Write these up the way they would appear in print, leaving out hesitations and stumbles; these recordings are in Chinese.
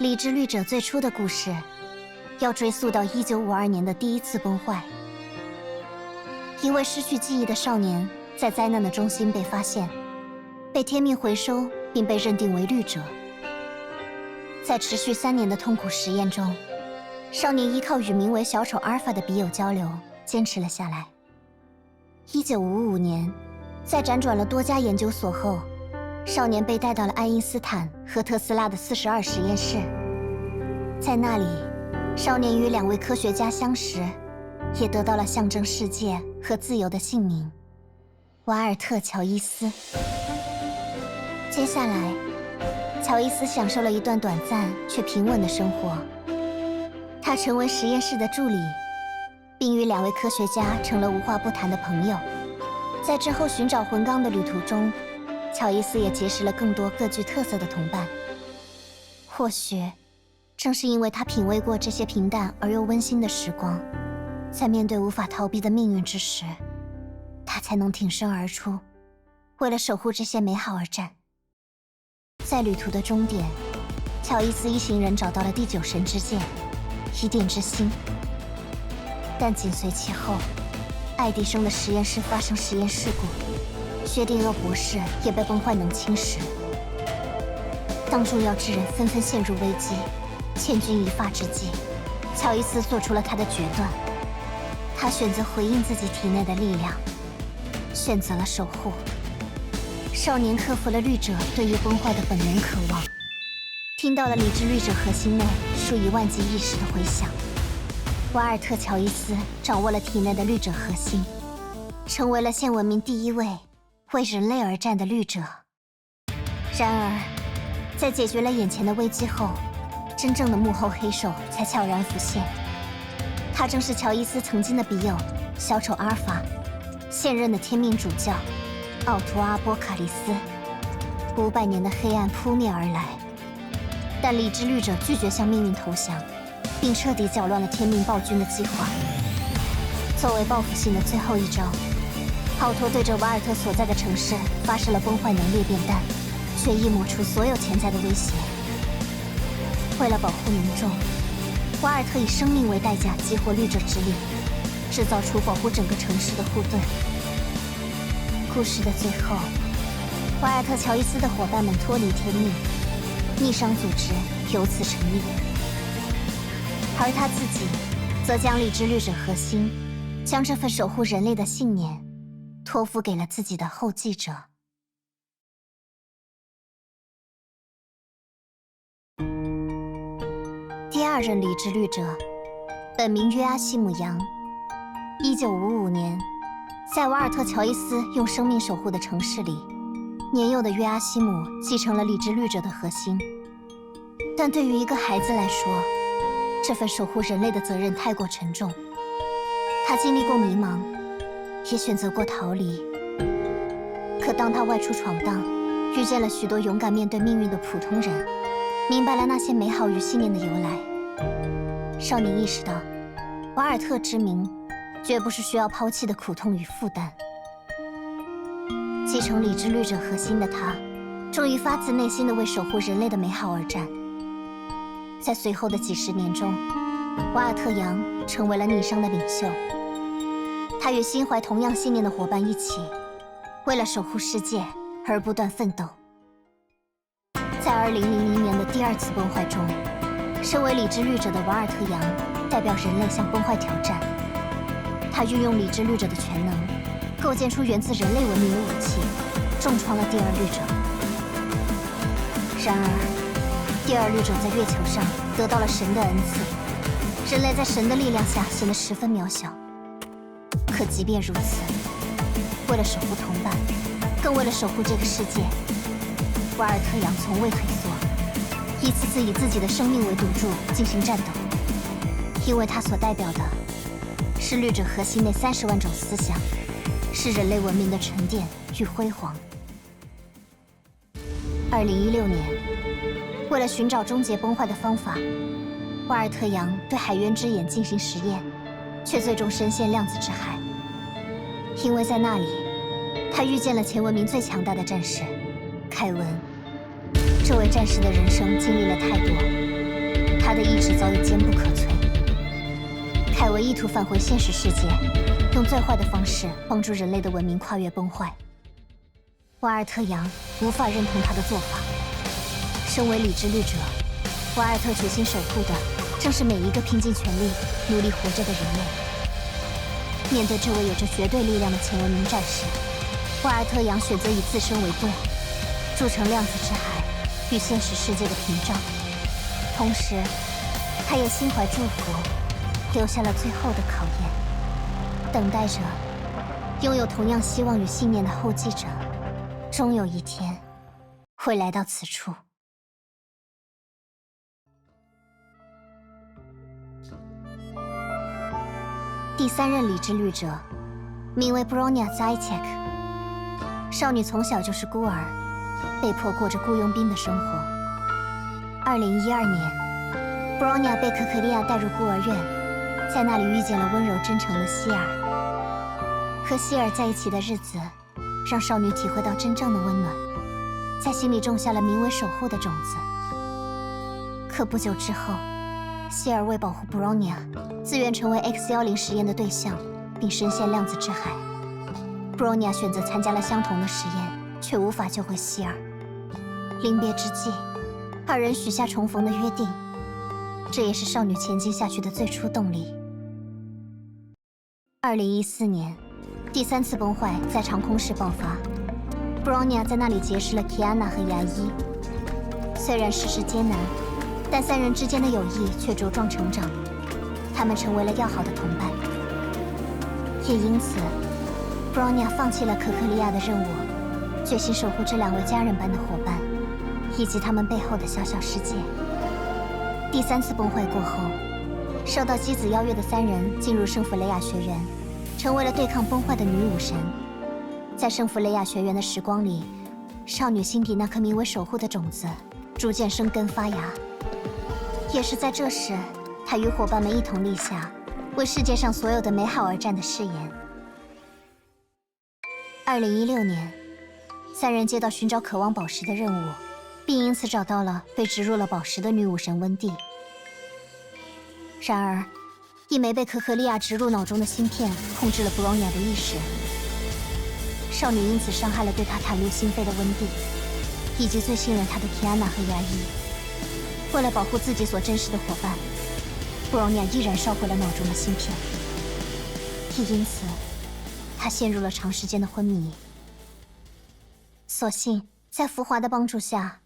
理智律者最初的故事，要追溯到1952年的第一次崩坏。一位失去记忆的少年在灾难的中心被发现，被天命回收，并被认定为律者。在持续3年的痛苦实验中，少年依靠与名为小丑阿尔法的笔友交流，坚持了下来。1955年，在辗转了多家研究所后，少年被带到了爱因斯坦和特斯拉的42实验室。在那里，少年与2位科学家相识，也得到了象征世界和自由的姓名——瓦尔特·乔伊斯。接下来，乔伊斯享受了一段短暂却平稳的生活。他成为实验室的助理，并与2位科学家成了无话不谈的朋友。在之后寻找魂钢的旅途中，乔伊斯也结识了更多各具特色的同伴。或许，正是因为他品味过这些平淡而又温馨的时光，在面对无法逃避的命运之时，他才能挺身而出，为了守护这些美好而战。在旅途的终点，乔伊斯一行人找到了第9神之剑——伊甸之心。但紧随其后，爱迪生的实验室发生实验事故，薛定谔博士也被崩坏能侵蚀。当重要之人纷纷陷入危机，千钧一发之际，乔伊斯做出了他的决断。他选择回应自己体内的力量，选择了守护。少年克服了律者对于崩坏的本能渴望，听到了理智律者核心内数以万计意识的回响。瓦尔特·乔伊斯掌握了体内的律者核心，成为了现文明第1位为人类而战的律者。然而，在解决了眼前的危机后，真正的幕后黑手才悄然浮现。他正是乔伊斯曾经的笔友小丑阿尔法，现任的天命主教奥图阿波卡利斯。500年的黑暗扑面而来，但理智律者拒绝向命运投降，并彻底搅乱了天命暴君的计划。作为报复性的最后一招，奥托对着瓦尔特所在的城市发射了崩坏能裂变弹，却一抹除所有潜在的威胁。为了保护民众，瓦尔特以生命为代价激活律者之力，制造出保护整个城市的护盾。故事的最后，瓦尔特·乔伊斯的伙伴们脱离天命，逆商组织由此成立，而他自己则将理智律者核心，将这份守护人类的信念托付给了自己的后继者。第2任理智律者，本名约阿希姆·杨。1955年，在瓦尔特·乔伊斯用生命守护的城市里，年幼的约阿希姆继承了理智律者的核心。但对于一个孩子来说，这份守护人类的责任太过沉重。他经历过迷茫，也选择过逃离。可当他外出闯荡，遇见了许多勇敢面对命运的普通人，明白了那些美好与信念的由来，少年意识到，瓦尔特之名绝不是需要抛弃的苦痛与负担。继承理智律者核心的他，终于发自内心地为守护人类的美好而战。在随后的几10年中，瓦尔特·杨成为了逆商的领袖。他与心怀同样信念的伙伴一起，为了守护世界而不断奋斗。在2000年的第2次崩坏中，身为理智律者的瓦尔特·杨代表人类向崩坏挑战。他运用理智律者的全能，构建出源自人类文明的武器，重创了第2律者。然而，第2律者在月球上得到了神的恩赐，人类在神的力量下显得十分渺小。可即便如此，为了守护同伴，更为了守护这个世界，瓦尔特·杨从未退缩，一次次以自己的生命为赌注进行战斗，因为他所代表的是律者核心内30万种思想，是人类文明的沉淀与辉煌。2016年，为了寻找终结崩坏的方法，瓦尔特·杨对海渊之眼进行实验，却最终深陷量子之海。因为在那里，他遇见了前文明最强大的战士凯文。这位战士的人生经历了太多，他的意志早已坚不可摧。凯文意图返回现实世界，用最坏的方式帮助人类的文明跨越崩坏。瓦尔特扬无法认同他的做法。身为理之律者，瓦尔特决心守护的正是每一个拼尽全力努力活着的人类。面对这位有着绝对力量的前文明战士，瓦尔特扬选择以自身为舵，筑成量子之海与现实世界的屏障。同时，他也心怀祝福，留下了最后的考验，等待着拥有同样希望与信念的后继者，终有一天会来到此处。第3任理之律者名为 Bronya Zaytek。少女从小就是孤儿，被迫过着雇佣兵的生活。2012年 ，Bronya 被可可利亚带入孤儿院，在那里遇见了温柔真诚的希尔。和希尔在一起的日子，让少女体会到真正的温暖，在心里种下了名为守护的种子。可不久之后，希尔为保护 Bronya， 自愿成为 X-10实验的对象，并深陷量子之海。Bronya 选择参加了相同的实验，却无法救回希尔。临别之际，二人许下重逢的约定，这也是少女前进下去的最初动力。2014年，第3次崩坏在长空室爆发 ，Bronya 在那里结识了 Kiana 和牙医。虽然世事艰难，但3人之间的友谊却茁壮成长，他们成为了要好的同伴。也因此 ，Bronya 放弃了可可利亚的任务，决心守护这2位家人般的伙伴，以及他们背后的小小世界。第3次崩坏过后，受到姬子邀约的3人进入圣弗雷亚学院，成为了对抗崩坏的女武神。在圣弗雷亚学院的时光里，少女心底那颗名为守护的种子逐渐生根发芽。也是在这时，她与伙伴们一同立下为世界上所有的美好而战的誓言。2016年，3人接到寻找渴望宝石的任务，并因此找到了被植入了宝石的女武神温蒂。然而，一枚被可可利亚植入脑中的芯片控制了 Bronya 的意识，少女因此伤害了对她袒露心扉的温蒂，以及最信任她的 Kiana 和牙医。为了保护自己所珍视的伙伴，Bronya 依然烧毁了脑中的芯片，也因此，她陷入了长时间的昏迷。所幸，在福华的帮助下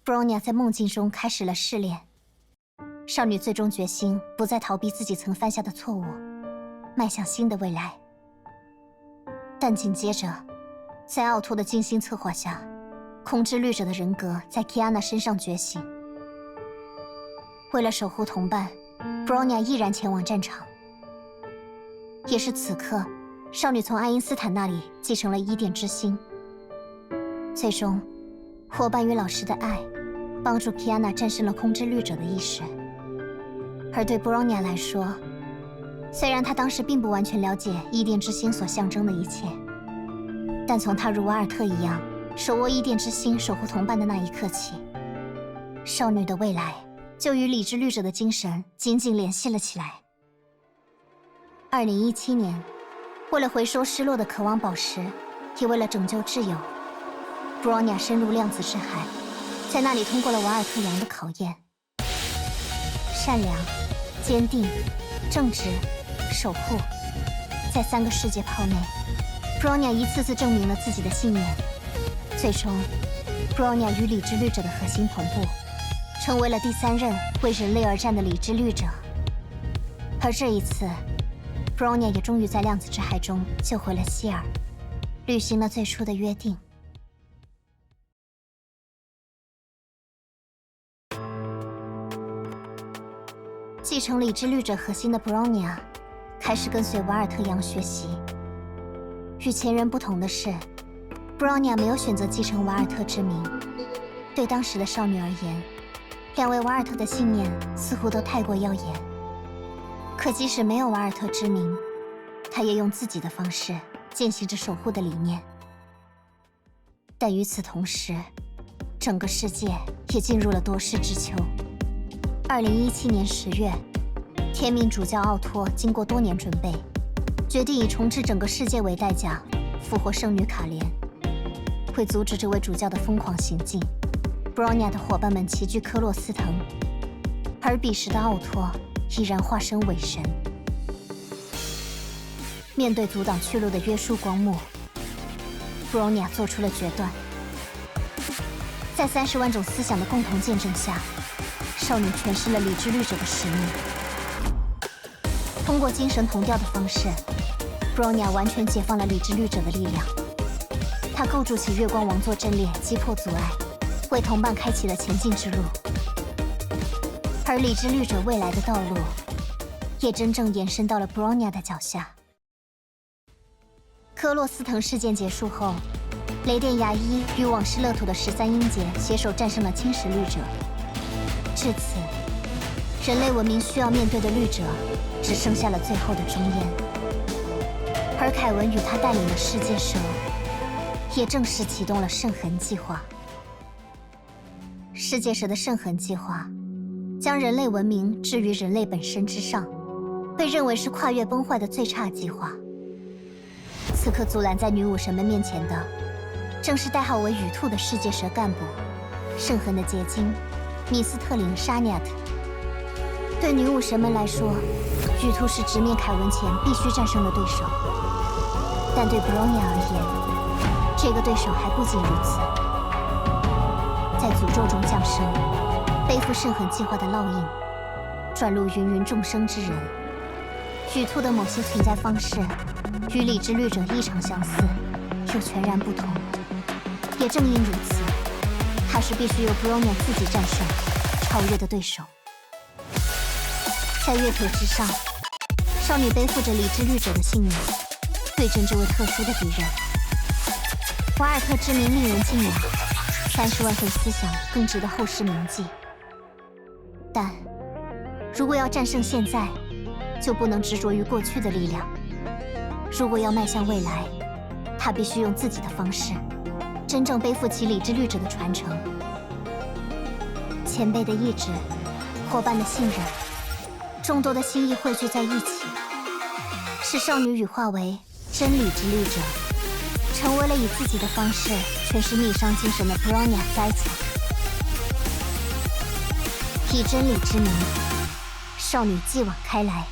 ，Bronya 在梦境中开始了试炼。少女最终决心不再逃避自己曾犯下的错误，迈向新的未来。但紧接着，在奥托的精心策划下，空之律者的人格在 Kiana 身上觉醒。为了守护同伴 ，Bronya 毅然前往战场。也是此刻，少女从爱因斯坦那里继承了伊甸之心。最终，伙伴与老师的爱，帮助 Kiana 战胜了空之律者的意识。而对 Bronya 来说，虽然她当时并不完全了解伊甸之心所象征的一切，但从她如瓦尔特一样手握伊甸之心守护同伴的那一刻起，少女的未来就与理之律者的精神紧紧联系了起来。2017年，为了回收失落的渴望宝石，也为了拯救挚友 ，Bronya 深入量子之海，在那里通过了瓦尔特扬的考验。善良、坚定、正直、守护，在3个世界泡内 ，Bronya 一次次证明了自己的信念。最终 ，Bronya 与理之律者的核心同步，成为了第3任为人类而战的理之律者。而这一次 ，Bronya 也终于在量子之海中救回了希尔，履行了最初的约定。继承理之律者核心的 Bronya 开始跟随瓦尔特扬学习。与前人不同的是 ，Bronya 没有选择继承瓦尔特之名。对当时的少女而言，2位瓦尔特的信念似乎都太过耀眼。可即使没有瓦尔特之名，她也用自己的方式践行着守护的理念。但与此同时，整个世界也进入了夺世之秋。2017年10月，天命主教奥托经过多年准备，决定以重置整个世界为代价，复活圣女卡莲。为阻止这位主教的疯狂行径，布朗尼亚的伙伴们齐聚科洛斯藤，而彼时的奥托依然化身伪神。面对阻挡去路的约束光幕，布朗尼亚做出了决断。在30万种思想的共同见证下，少女诠释了理智律者的使命。通过精神同调的方式，布朗尼亚完全解放了理智律者的力量。她构筑起月光王座阵列，击破阻碍，为同伴开启了前进之路。而理智律者未来的道路，也真正延伸到了布朗尼亚的脚下。科洛斯藤事件结束后，雷电牙医与往事乐土的13英杰携手战胜了侵蚀律者。至此，人类文明需要面对的律者，只剩下了最后的终焉。而凯文与他带领的世界蛇，也正式启动了圣痕计划。世界蛇的圣痕计划，将人类文明置于人类本身之上，被认为是跨越崩坏的最差计划。此刻阻拦在女武神们面前的，正是代号为雨兔的世界蛇干部，圣痕的结晶米斯特林沙尼亚特。对女武神们来说，雨兔是直面凯文前必须战胜的对手，但对布隆尼亚而言，这个对手还不仅如此。在诅咒中降生，背负圣痕计划的烙印，转入芸芸众生之人。雨兔的某些存在方式，与理智律者异常相似，又全然不同。也正因如此，他是必须由布隆尼亚自己战胜、超越的对手。在月球之上，少女背负着理智律者的信念，对阵这位特殊的敌人。瓦尔特之名令人敬仰，30万份思想更值得后世铭记。但如果要战胜现在，就不能执着于过去的力量。如果要迈向未来，他必须用自己的方式，真正背负起理智律者的传承。前辈的意志，伙伴的信任，众多的心意汇聚在一起，使少女羽化为真理之律者，成为了以自己的方式诠释逆商精神的布朗尼亚灾强。以真理之名，少女继往开来。